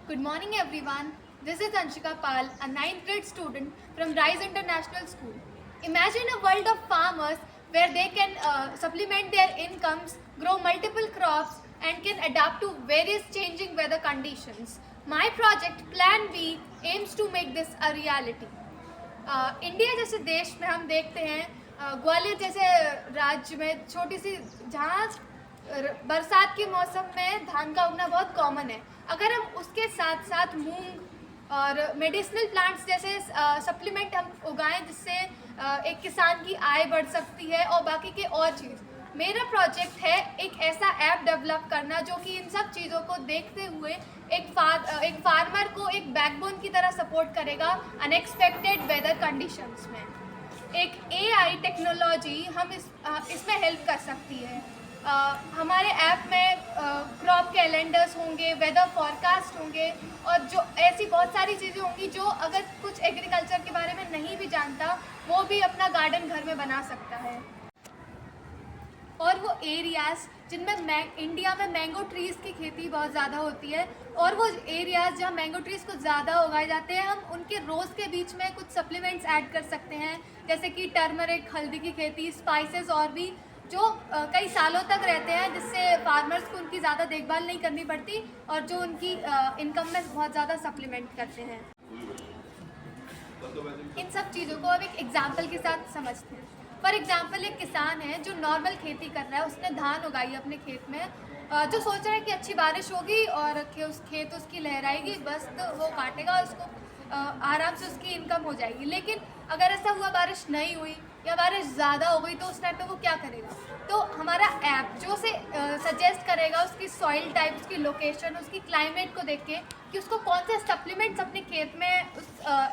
Good morning, everyone. This is Anshika Pal, a ninth grade student from Rise International School. Imagine a world of farmers where they can supplement their incomes, grow multiple crops, and can adapt to various changing weather conditions. My project Plan B aims to make this a reality. India जैसे देश में हम देखते हैं ग्वालियर जैसे राज्य में छोटी सी जहाँ बरसात के मौसम में धान का उगना बहुत कॉमन है। अगर हम उसके साथ साथ मूंग और मेडिसिनल प्लांट्स जैसे सप्लीमेंट हम उगाएं जिससे एक किसान की आय बढ़ सकती है और बाकी के और चीज़। मेरा प्रोजेक्ट है एक ऐसा ऐप डेवलप करना जो कि इन सब चीज़ों को देखते हुए एक फार्मर को एक बैकबोन की तरह सपोर्ट करेगा अनएक्सपेक्टेड वेदर कंडीशंस में। एक एआई टेक्नोलॉजी हम इसमें हेल्प कर सकती है। हमारे ऐप में क्रॉप कैलेंडर्स होंगे, वेदर फॉरकास्ट होंगे और जो ऐसी बहुत सारी चीज़ें होंगी जो अगर कुछ एग्रीकल्चर के बारे में नहीं भी जानता वो भी अपना गार्डन घर में बना सकता है। और वो एरियाज़ जिनमें इंडिया में मैंगो ट्रीज़ की खेती बहुत ज़्यादा होती है और वो एरियाज़ जहाँ मैंगो ट्रीज़ को ज़्यादा उगाए जाते हैं, हम उनके रोज़ के बीच में कुछ सप्लीमेंट्स ऐड कर सकते हैं, जैसे कि टर्मरिक, हल्दी की खेती, स्पाइसेस और भी जो कई सालों तक रहते हैं, जिससे फार्मर्स को उनकी ज़्यादा देखभाल नहीं करनी पड़ती और जो उनकी इनकम में बहुत ज़्यादा सप्लीमेंट करते हैं। इन सब चीज़ों को अब एक एग्जाम्पल के साथ समझते हैं। फॉर एग्जाम्पल एक किसान है जो नॉर्मल खेती कर रहा है, उसने धान उगाई अपने खेत में, जो सोच रहा है कि अच्छी बारिश होगी और खेत उसकी लहराएगी, बस तो वो काटेगा और उसको आराम से उसकी इनकम हो जाएगी। लेकिन अगर ऐसा हुआ बारिश नहीं हुई या बारिश ज़्यादा हो गई तो उस टाइम पे वो क्या करेगा? तो हमारा ऐप जो उसे सजेस्ट करेगा उसकी सॉइल टाइप, उसकी लोकेशन, उसकी क्लाइमेट को देख के कि उसको कौन से सप्लीमेंट्स अपने खेत में उस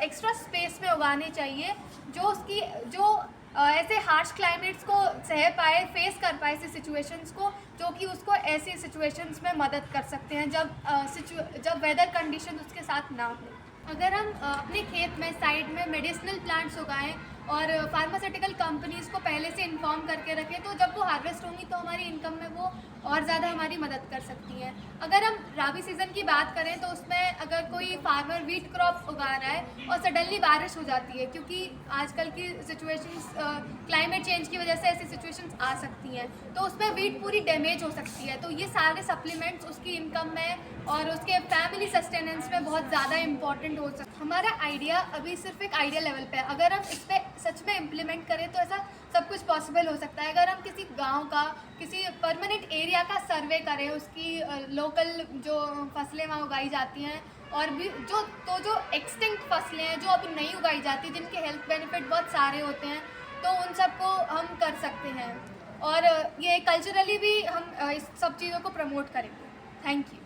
एक्स्ट्रा स्पेस में उगाने चाहिए जो ऐसे हार्श क्लाइमेट्स को सह पाए, फेस कर पाए ऐसी सिचुएशंस को, जो कि उसको ऐसी सिचुएशंस में मदद कर सकते हैं जब वेदर कंडीशन उसके साथ ना हो। अगर हम अपने खेत में साइड में मेडिसिनल प्लांट्स उगाएं और फार्मास्यूटिकल कंपनीज़ को पहले से इन्फॉर्म करके रखें तो जब वो हार्वेस्ट होंगी तो हमारी इनकम में वो और ज़्यादा हमारी मदद कर सकती हैं। अगर हम राबी सीज़न की बात करें तो उसमें अगर कोई फार्मर वीट क्रॉप उगा रहा है और सडनली बारिश हो जाती है, क्योंकि आजकल की सिचुएशंस क्लाइमेट चेंज की वजह से ऐसी सिचुएशंस आ सकती हैं, तो उसमें वीट पूरी डैमेज हो सकती है। तो ये सारे सप्लीमेंट्स उसकी इनकम में और उसके फैमिली सस्टेनेंस में बहुत ज़्यादा इंपॉर्टेंट हो सकता है। हमारा आइडिया अभी सिर्फ एक आइडिया लेवल पे है, अगर हम इस पर सच में इम्प्लीमेंट करें तो ऐसा सब कुछ पॉसिबल हो सकता है। अगर हम किसी गांव का, किसी परमानेंट एरिया का सर्वे करें, उसकी लोकल जो फसलें वहाँ उगाई जाती हैं और भी जो एक्सटिंक्ट फसलें हैं जो अभी नहीं उगाई जाती, जिनके हेल्थ बेनिफिट बहुत सारे होते हैं, तो उन सबको हम कर सकते हैं और ये कल्चरली भी हम इस सब चीज़ों को प्रमोट करेंगे। Thank you.